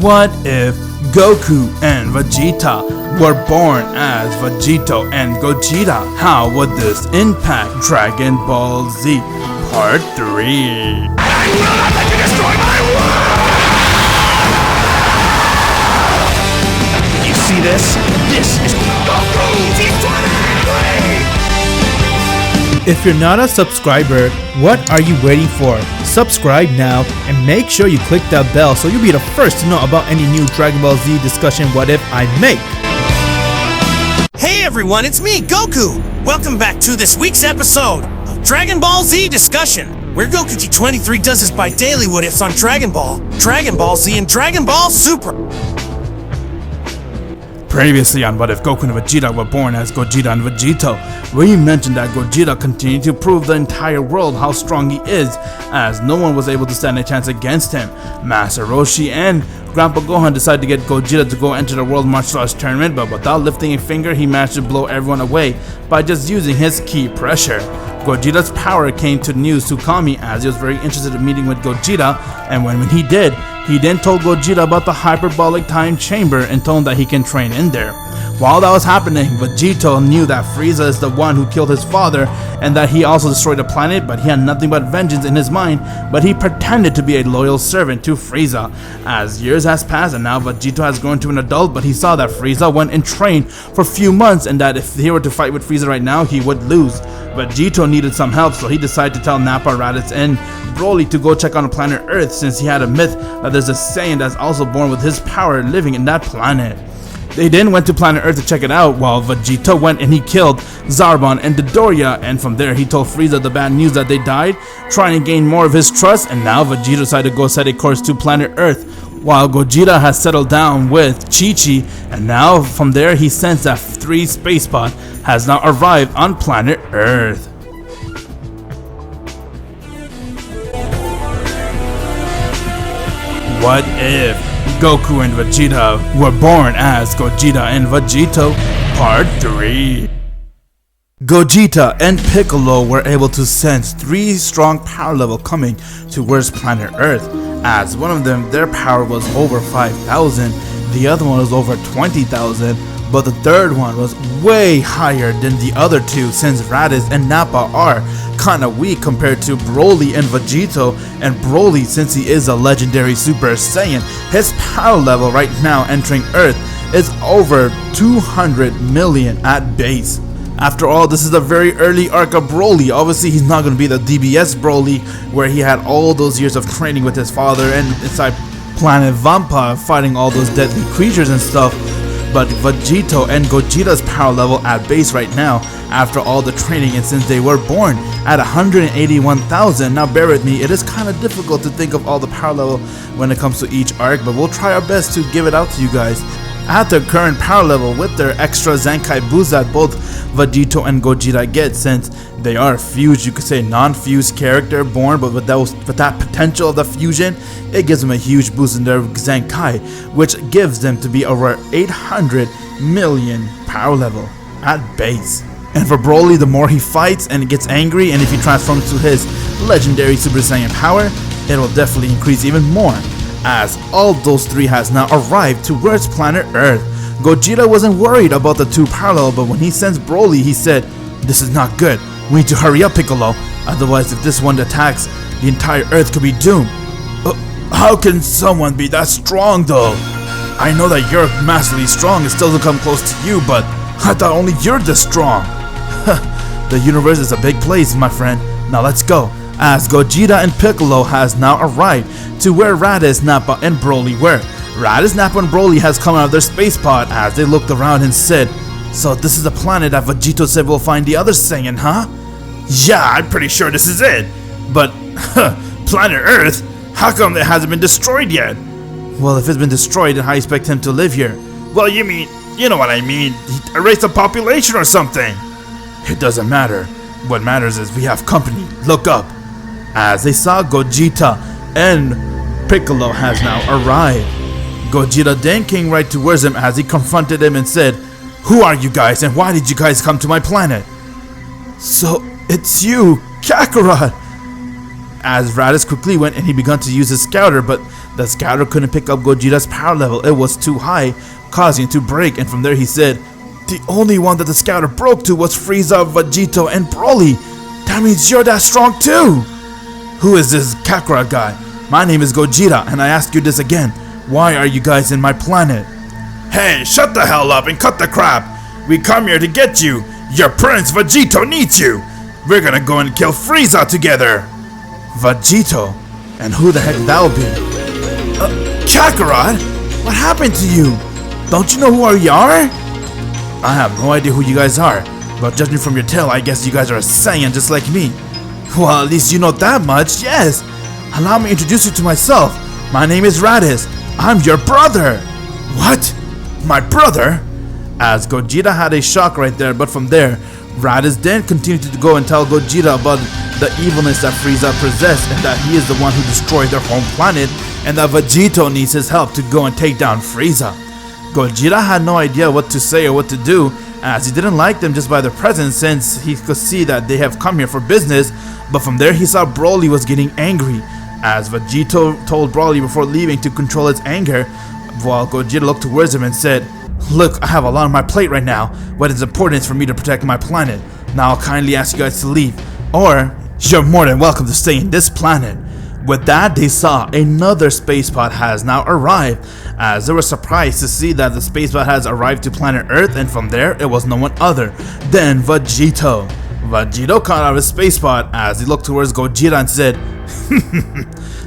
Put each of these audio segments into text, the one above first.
What if Goku and Vegeta were born as VEGITO and GOGETA? How would this impact Dragon Ball Z Part 3? I will not let you destroy my world! You see this? This is Goku T20! If you're not a subscriber, what are you waiting for? Subscribe now and make sure you click that bell so you'll be the first to know about any new Dragon Ball Z discussion what if I make. Hey everyone, it's me, Goku! Welcome back to this week's episode of Dragon Ball Z Discussion, where Goku G23 does his bi-daily what ifs on Dragon Ball Z, and Dragon Ball Super. Previously on What If Goku and Vegeta were born as Gogeta and VEGITO, we mentioned that Gogeta continued to prove the entire world how strong he is, as no one was able to stand a chance against him. Master Roshi and Grandpa Gohan decided to get Gogeta to go enter the World Martial Arts Tournament, but without lifting a finger, he managed to blow everyone away by just using his ki pressure. Gogeta's power came to news to Kami, as he was very interested in meeting with Gogeta, and when he did, he then told Gogeta about the hyperbolic time chamber and told him that he can train in there. While that was happening, Vegito knew that Frieza is the one who killed his father and that he also destroyed the planet, but he had nothing but vengeance in his mind, but he pretended to be a loyal servant to Frieza. As years has passed and now Vegito has grown to an adult, but he saw that Frieza went and trained for a few months and that if he were to fight with Frieza right now, he would lose. Vegito needed some help, so he decided to tell Nappa, Raditz, and Broly to go check on the planet Earth, since he had a myth that there's a Saiyan that's also born with his power living in that planet. They then went to planet Earth to check it out, while Vegito went and he killed Zarbon and Dodoria, and from there he told Frieza the bad news that they died, trying to gain more of his trust, and now Vegito decided to go set a course to planet Earth, while Gogeta has settled down with Chi-Chi, and now from there he sensed that 3 space pod has now arrived on planet Earth. What if Goku and Vegeta were born as Gogeta and VEGITO Part 3? Gogeta and Piccolo were able to sense 3 strong power levels coming towards planet Earth, as one of them, their power was over 5,000, the other one was over 20,000, but the third one was way higher than the other two, since Raditz and Nappa are kinda weak compared to Broly and Vegito, and Broly, since he is a legendary Super Saiyan, his power level right now entering Earth is over 200 million at base. After all, this is a very early arc of Broly. Obviously, he's not going to be the DBS Broly, where he had all those years of training with his father and inside Planet Vampa fighting all those deadly creatures and stuff. But Vegito and Gogeta's power level at base right now, after all the training and since they were born, at 181,000. Now bear with me, it is kind of difficult to think of all the power level when it comes to each arc, but we'll try our best to give it out to you guys. At their current power level, with their extra Zenkai boost that both Vegito and Gogeta get, since they are fused, you could say non-fused character born, but with that potential of the fusion, it gives them a huge boost in their Zenkai, which gives them to be over 800 million power level at base. And for Broly, the more he fights and gets angry, and if he transforms to his legendary Super Saiyan power, it will definitely increase even more, as all those 3 has now arrived towards planet Earth. Gogeta wasn't worried about the 2 power level, but when he sensed Broly, he said, "This is not good. We need to hurry up, Piccolo. Otherwise, if this one attacks, the entire Earth could be doomed." How can someone be that strong, though? I know that you're massively strong and still doesn't come close to you, but I thought only you're this strong. The universe is a big place, my friend. Now let's go. As Gogeta and Piccolo has now arrived to where Raditz, Nappa, and Broly were. Raditz, Nappa, and Broly has come out of their space pod as they looked around and said, "So this is the planet that Vegito said we'll find the other Saiyan, huh?" "Yeah, I'm pretty sure this is it. But, planet Earth? How come it hasn't been destroyed yet?" "Well, if it's been destroyed, then how do you expect him to live here?" "Well, you know what I mean. He erased the population or something." "It doesn't matter. What matters is we have company. Look up." As they saw Gogeta and Piccolo has now arrived. Gogeta then came right towards him as he confronted him and said, "Who are you guys and why did you guys come to my planet?" "So, it's you, Kakarot!" As Raditz quickly went and he began to use his scouter, but The scouter couldn't pick up Gogeta's power level, it was too high, causing it to break, and from there he said, "The only one that the scouter broke to was Frieza, Vegito, and Broly. That means you're that strong too!" "Who is this Kakarot guy? My name is Gogeta, and I ask you this again. Why are you guys in my planet?" "Hey, shut the hell up and cut the crap! We come here to get you! Your prince Vegito needs you! We're gonna go and kill Frieza together!" "Vegito? And who the heck that'll be?" "Kakarot? What happened to you? Don't you know who we are?" "I have no idea who you guys are, but judging from your tail, I guess you guys are a Saiyan just like me." "Well, at least you know that much, yes! Allow me to introduce you to myself. My name is Raditz. I'm your brother." "What? My brother?" As Gogeta had a shock right there, but from there, Raditz then continued to go and tell Gogeta about the evilness that Frieza possessed and that he is the one who destroyed their home planet and that Vegito needs his help to go and take down Frieza. Gogeta had no idea what to say or what to do, as he didn't like them just by their presence since he could see that they have come here for business, but from there he saw Broly was getting angry, as Vegito told Broly before leaving to control his anger, while Gogeta looked towards him and said, "Look, I have a lot on my plate right now. What is important is for me to protect my planet. Now I'll kindly ask you guys to leave, or you're more than welcome to stay in this planet." With that, they saw another space pod has now arrived, as they were surprised to see that the space pod has arrived to planet Earth, and from there it was no one other than Vegito. Vegito caught out of his space pod as he looked towards Gogeta and said,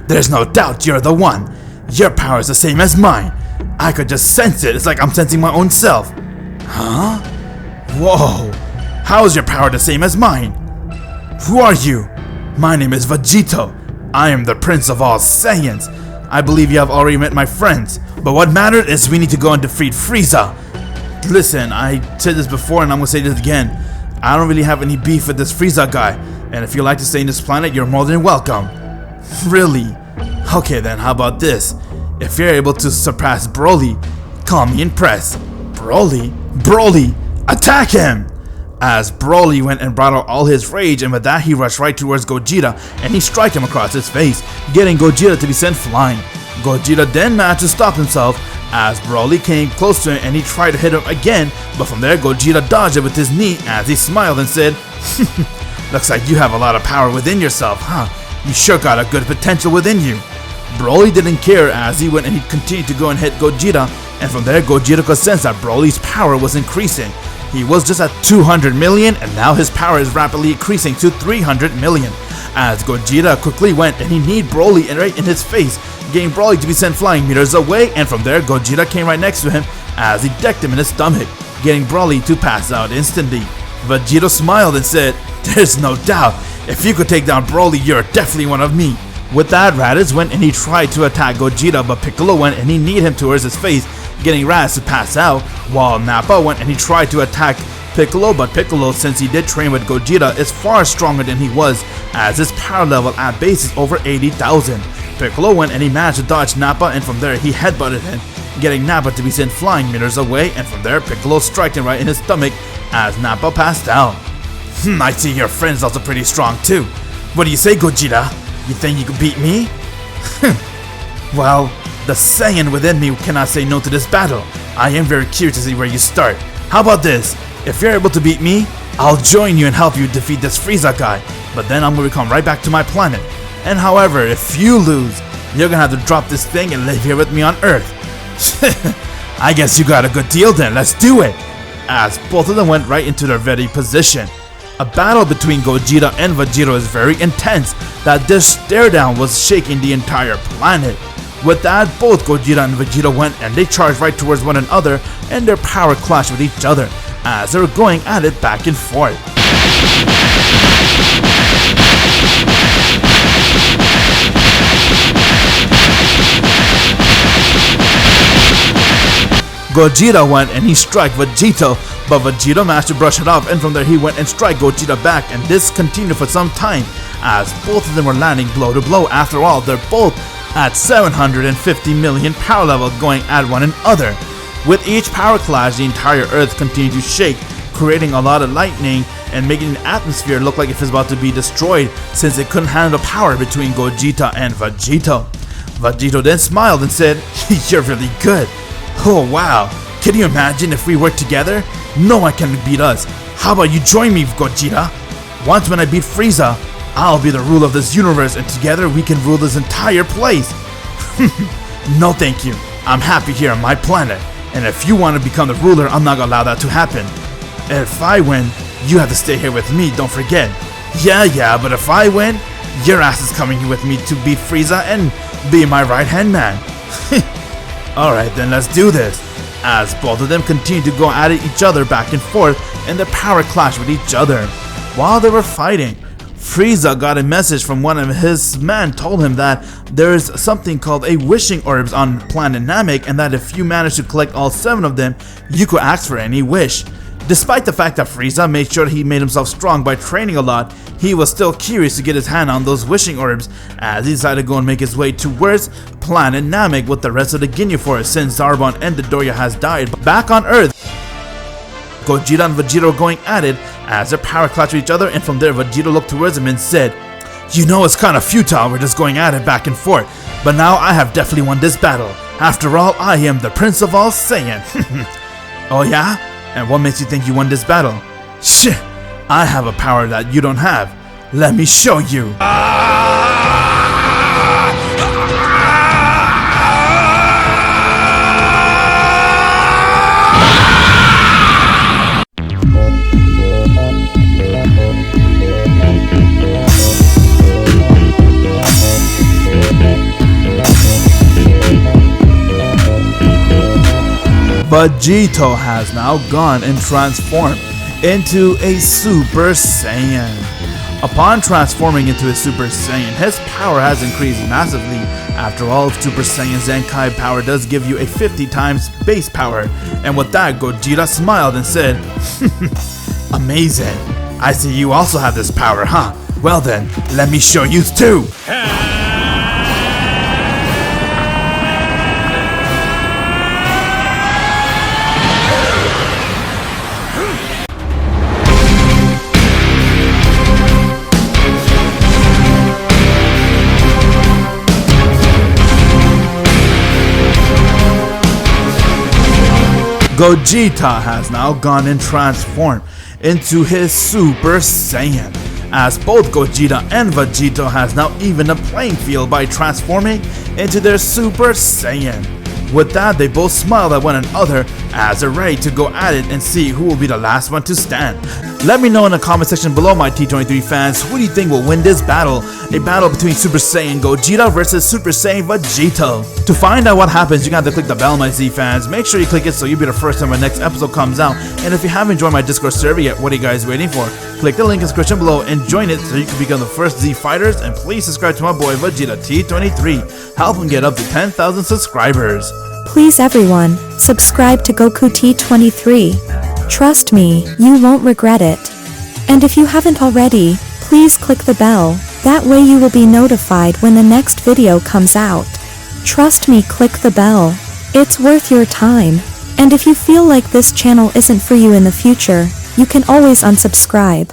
"There's no doubt you're the one. Your power is the same as mine. I could just sense it. It's like I'm sensing my own self." "Huh? Whoa. How is your power the same as mine?" "Who are you?" "My name is Vegito. I am the prince of all Saiyans. I believe you have already met my friends, but what matters is we need to go and defeat Frieza." "Listen, I said this before and I'm gonna say this again. I don't really have any beef with this Frieza guy, and if you like to stay in this planet, you're more than welcome." "Really? Okay then, how about this? If you're able to surpass Broly, call me impressed." "Broly? Broly! Attack him!" As Broly went and brought out all his rage, and with that he rushed right towards Gogeta and he struck him across his face, getting Gogeta to be sent flying. Gogeta then managed to stop himself as Broly came close to him and he tried to hit him again, but from there Gogeta dodged it with his knee as he smiled and said, "Looks like you have a lot of power within yourself, huh? You sure got a good potential within you." Broly didn't care as he went and he continued to go and hit Gogeta, and from there Gogeta could sense that Broly's power was increasing. He was just at 200 million and now his power is rapidly increasing to 300 million. As Gogeta quickly went and he kneed Broly right in his face, getting Broly to be sent flying meters away, and from there Gogeta came right next to him as he decked him in his stomach, getting Broly to pass out instantly. Vegito smiled and said, "There's no doubt, if you could take down Broly, you're definitely one of me." With that, Raditz went and he tried to attack Gogeta, but Piccolo went and he kneed him towards his face, getting Raditz to pass out, while Nappa went and he tried to attack Piccolo, but Piccolo, since he did train with Gogeta, is far stronger than he was, as his power level at base is over 80,000. Piccolo went and he managed to dodge Nappa, and from there he headbutted him, getting Nappa to be sent flying meters away, and from there Piccolo struck him right in his stomach as Nappa passed out. "I see your friend's also pretty strong too. What do you say, Gogeta? You think you could beat me?" "Well, the Saiyan within me cannot say no to this battle. I am very curious to see where you start. How about this? If you're able to beat me, I'll join you and help you defeat this Frieza guy, but then I'm going to come right back to my planet. And however, if you lose, you're going to have to drop this thing and live here with me on Earth." "I guess you got a good deal then, let's do it." As both of them went right into their ready position. A battle between Gogeta and Vegito is very intense, that this stare down was shaking the entire planet. With that, both Gogeta and Vegeta went and they charged right towards one another, and their power clashed with each other as they were going at it back and forth. Gogeta went and he struck Vegito, but Vegito managed to brush it off, and from there he went and struck Gogeta back, and this continued for some time as both of them were landing blow to blow. After all, they're both at 750 million power level going at one another. With each power clash, the entire Earth continued to shake, creating a lot of lightning and making the atmosphere look like if it's about to be destroyed since it couldn't handle the power between Gogeta and Vegito. Vegito then smiled and said, "You're really good. Oh wow, can you imagine if we work together? No one can beat us. How about you join me, Gogeta? Once when I beat Frieza, I'll be the ruler of this universe and together we can rule this entire place." "No thank you. I'm happy here on my planet. And if you want to become the ruler, I'm not gonna allow that to happen. If I win, you have to stay here with me, don't forget." Yeah, but if I win, your ass is coming here with me to beat Frieza and be my right-hand man." "Alright then, let's do this." As both of them continued to go at each other back and forth and their power clashed with each other. While they were fighting, Frieza got a message from one of his men told him that there is something called a wishing orbs on planet Namek and that if you manage to collect all 7 of them, you could ask for any wish. Despite the fact that Frieza made sure he made himself strong by training a lot, he was still curious to get his hand on those wishing orbs as he decided to go and make his way towards planet Namek with the rest of the Ginyu Force since Zarbon and Dodoria has died. Back on Earth, Gogeta and Vegito going at it as their power clashed with each other, and from there Vegito looked towards him and said, "You know it's kinda futile, we're just going at it back and forth, but now I have definitely won this battle. After all, I am the Prince of all Saiyan." "Oh yeah? And what makes you think you won this battle?" "Shh! I have a power that you don't have. Let me show you." Vegito has now gone and transformed into a Super Saiyan. Upon transforming into a Super Saiyan, his power has increased massively. After all, Super Saiyan Zenkai power does give you a 50 times base power. And with that, Gogeta smiled and said, "Amazing. I see you also have this power, huh? Well then, let me show you too." Gogeta has now gone and transformed into his Super Saiyan, as both Gogeta and Vegito has now evened the playing field by transforming into their Super Saiyan. With that, they both smiled at one another as they're ready to go at it and see who will be the last one to stand. Let me know in the comment section below, my T23 fans, who do you think will win this battle? A battle between Super Saiyan Gogeta versus Super Saiyan Vegito. To find out what happens, you got to click the bell, my Z fans. Make sure you click it so you'll be the first time my next episode comes out. And if you haven't joined my Discord server yet, what are you guys waiting for? Click the link in the description below and join it so you can become the first Z fighters. And please subscribe to my boy Vegeta T23. Help him get up to 10,000 subscribers. Please everyone, subscribe to Goku T23. Trust me, you won't regret it. And if you haven't already, please click the bell, that way you will be notified when the next video comes out. Trust me, click the bell. It's worth your time. And if you feel like this channel isn't for you in the future, you can always unsubscribe.